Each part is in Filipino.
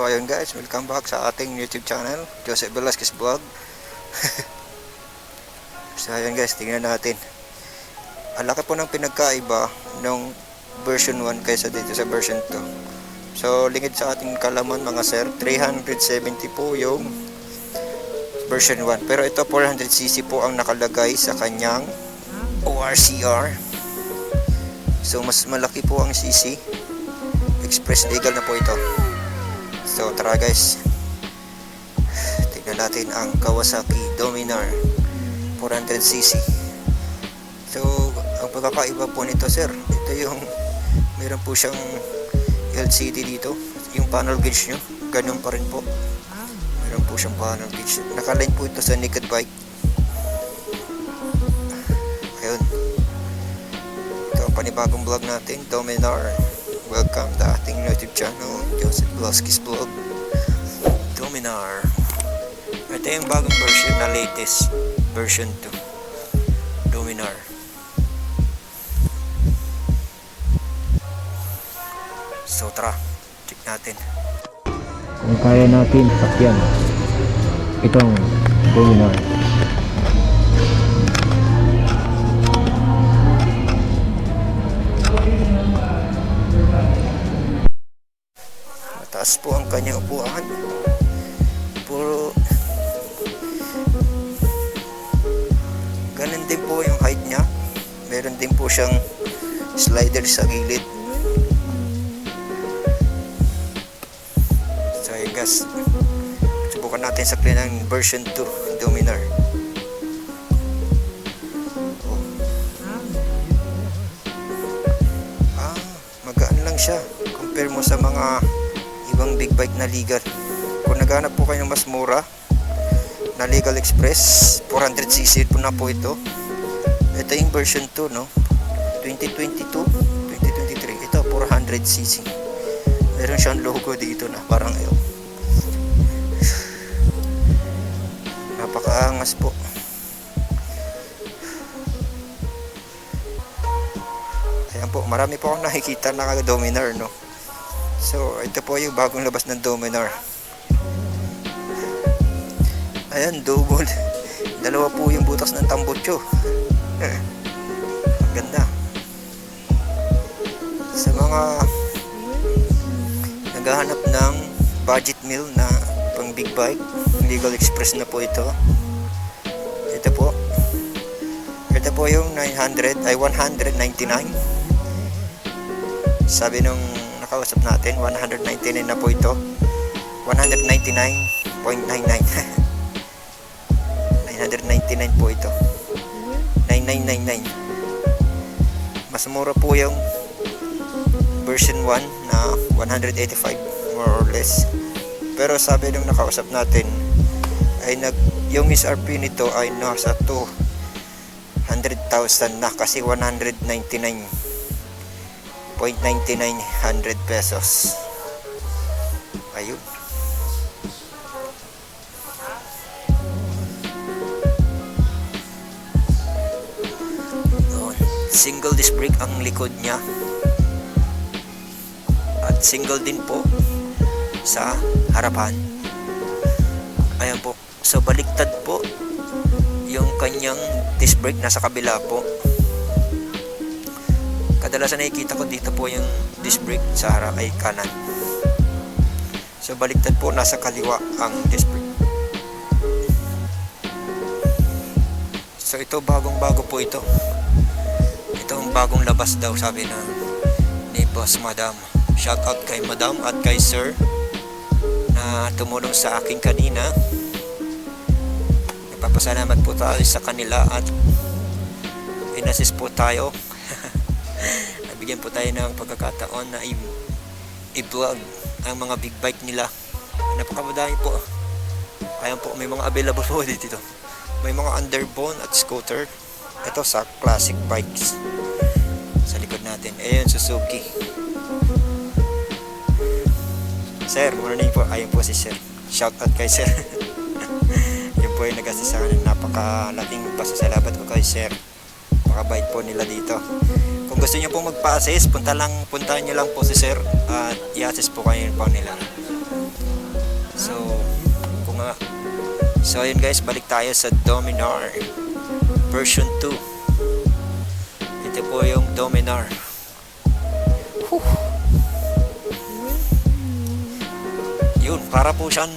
So ayun guys, welcome back sa ating YouTube channel, Joseph Velasquez Vlog. So ayun guys, tingnan natin. Ang laki po ng pinagkaiba ng version 1 kaysa dito sa version 2. So lingid sa ating kalaman mga sir, 370 po yung version 1. Pero ito 400cc po ang nakalagay sa kanyang ORCR. So mas malaki po ang cc. Express legal na po ito. So tara guys, tignan natin ang Kawasaki Dominar 400cc. So ang pagkakaiba po nito sir, ito yung meron po siyang LCD dito. Yung panel gauge nyo, ganun pa rin po. Meron po siyang panel gauge. Nakaline po ito sa naked bike. Ayun, ito ang panibagong vlog natin, Dominar. Welcome to ating YouTube channel, Joseph Velasquez Vlog. Dominar. Ito yung bagong version na latest, version 2. Dominar. So tara, check natin. Kung kaya natin sakyan itong Dominar. Mataas po ang kanyang upuan. Puro ganun din po yung height niya. Meron din po siyang slider sa gilid. So ayun guys, subukan natin sa ng version 2 Dominar. Magaan lang siya compare mo sa mga ibang big bike na legal. Kung naghanap po kayo ng mas mura na Legal Express, 400cc po na po ito. Ito yung version 2 no, 2022 2023. Ito 400cc. Meron siyang logo dito na parang ayo. Napakaangas po. Ayan po, marami po akong nakikita na Dominar no. So ito po yung bagong labas ng Dominar. Ayan, double. Dalawa po yung butas ng tambutso. Ganda. Sa mga naghahanap ng budget meal na pang big bike, Legal Express na po ito. Ito po. Ito po yung 199. Sabi nung nakausap natin, 199 na po ito. 199.99. 999 po ito. 9999. Mas mura po yung version 1 na 185 more or less. Pero sabi nung nakausap natin ay yung SRP nito ay nasa 200,000 na kasi 199.99 pesos. Ayun. Single disc brake ang likod niya. At single din po sa harapan. Ayan po. So baliktad po yung kanyang disc brake, nasa kabila po. Kadalasan nakikita ko dito po yung disc brake sa harap ay kanan. So baliktad po, nasa kaliwa ang disc brake. So ito bagong-bago po ito. Ito ang bagong labas daw sabi ni Boss Madam. Shout out kay Madam at kay Sir na tumulong sa akin kanina. Nagpapasalamat po tayo sa kanila at inassist po tayo. Nabigyan po tayo ng pagkakataon na i-vlog ang mga big bike nila. Napakamadami po. Ayan po, may mga available po dito. May mga underbone at scooter. Ito sa classic bikes. Sa likod natin. Ayun, Suzuki. Sir, morning po. Ayun po si Sir. Shout out kay Sir. Yun po yung nag-assist sa akin. Napakalaking pasasalamat ko kay Sir. Napakabait po nila dito. Kung gusto niyo po magpa-assist, puntahan niyo lang po si Sir at i-assist po kayo po nila. So, kung nga. So, ayun guys, balik tayo sa Dominar version 2. Ito po yung Dominar. Whew. Yun, para po siyang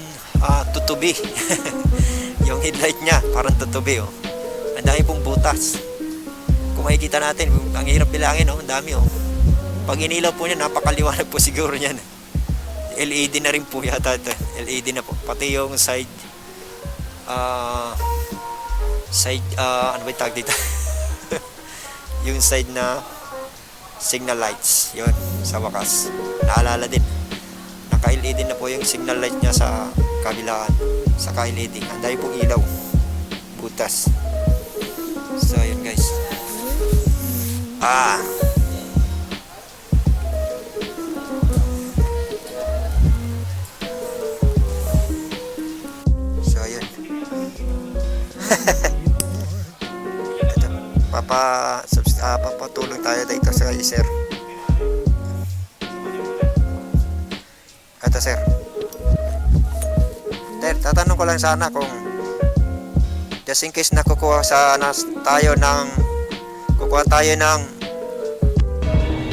tutubi. Yung headlight niya, parang tutubi, oh. Ang dami pong butas. Kung makikita natin, ang hirap bilangin, oh. Ang dami, oh. Pag inilaw po niya, napakaliwanag po siguro niyan. LED na rin po yata ito. LED na po. Pati yung side ano ba yung tag dito? Yung side na signal lights. Yun, sa wakas. Naalala din. Naka-LED na po yung signal light niya sa kabilaan. Sa ka-LED. Ang dahil pong ilaw. Butas. So, yun guys. So, yun. Ito. Papatulong tayo dito sa sir. Ito sir. Sir, tatanong ko lang sana kung just in case na kukuha tayo ng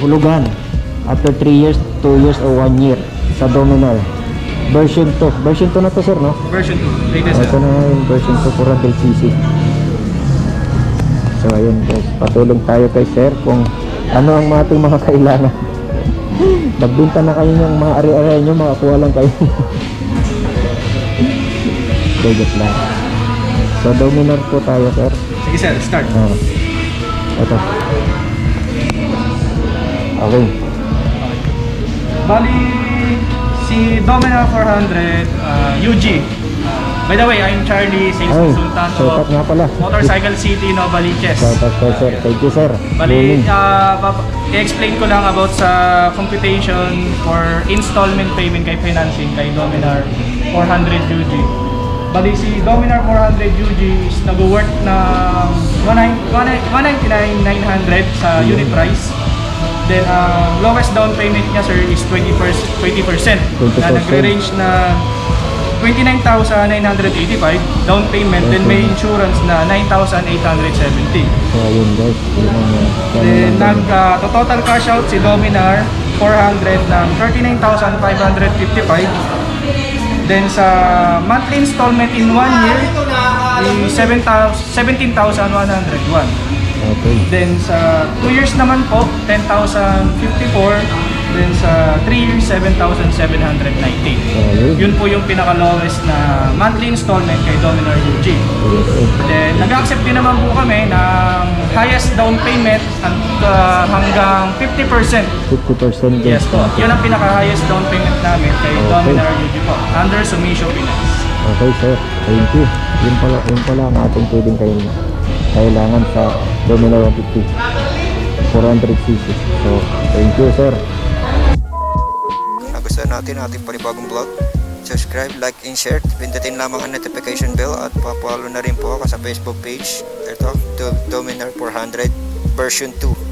Hulugan. After 3 years, 2 years, or 1 year. Sa Dominar. Version 2. Version 2 na to sir, no? Version 2, latest Ito na yung version 2 400cc. So ayun guys, patulong tayo kay sir kung ano ang ating mga kailangan. Nagbinta na kayo ng mga ari-ari nyo, makakuha lang kayo. Budget lang. So Dominar po tayo sir. Sige sir, start. Ito. Okay. Bali, si Dominar 400 UG. By the way, I'm Charlie, sales Ay, consultant shout out of nga pala. Motorcycle City, Novaliches. Shout out kay sir. Thank you sir. Bali, i-explain ko lang about sa computation for installment payment kay financing kay Dominar 400 UG. Bali, si Dominar 400 UG is nag-work ng 199,900 sa unit price. Then, lowest down payment niya sir is 20%. Na nagre-range na 29,985 down payment. Then may insurance na 9,870. So ayun guys. Yun ang, Then total cash out si Dominar 400 ng 39,555. Then sa monthly installment in 1 year is 17,101. okay. Then sa 2 years naman po 10,054. Then sa 3 years 7,790. Ayun. Yun po yung pinaka-lowest na monthly installment kay Dominar UG. Then nag-accept din naman po kami ng highest down payment hanggang 50%. 50% din. Yes po. Yun ang pinaka-highest down payment namin kay Dominar UG po. Under Sumisho Finance. Okay sir. Thank you. Yun pala ang ating pwedeng kailangan sa Dominar 150. 400cc. So, thank you sir. Kung nagustuhan natin ating panibagong vlog, subscribe, like, and share. Pindutin lamang ang notification bell at papalo na rin po ako sa Facebook page. Ito, Dominar 400 version 2.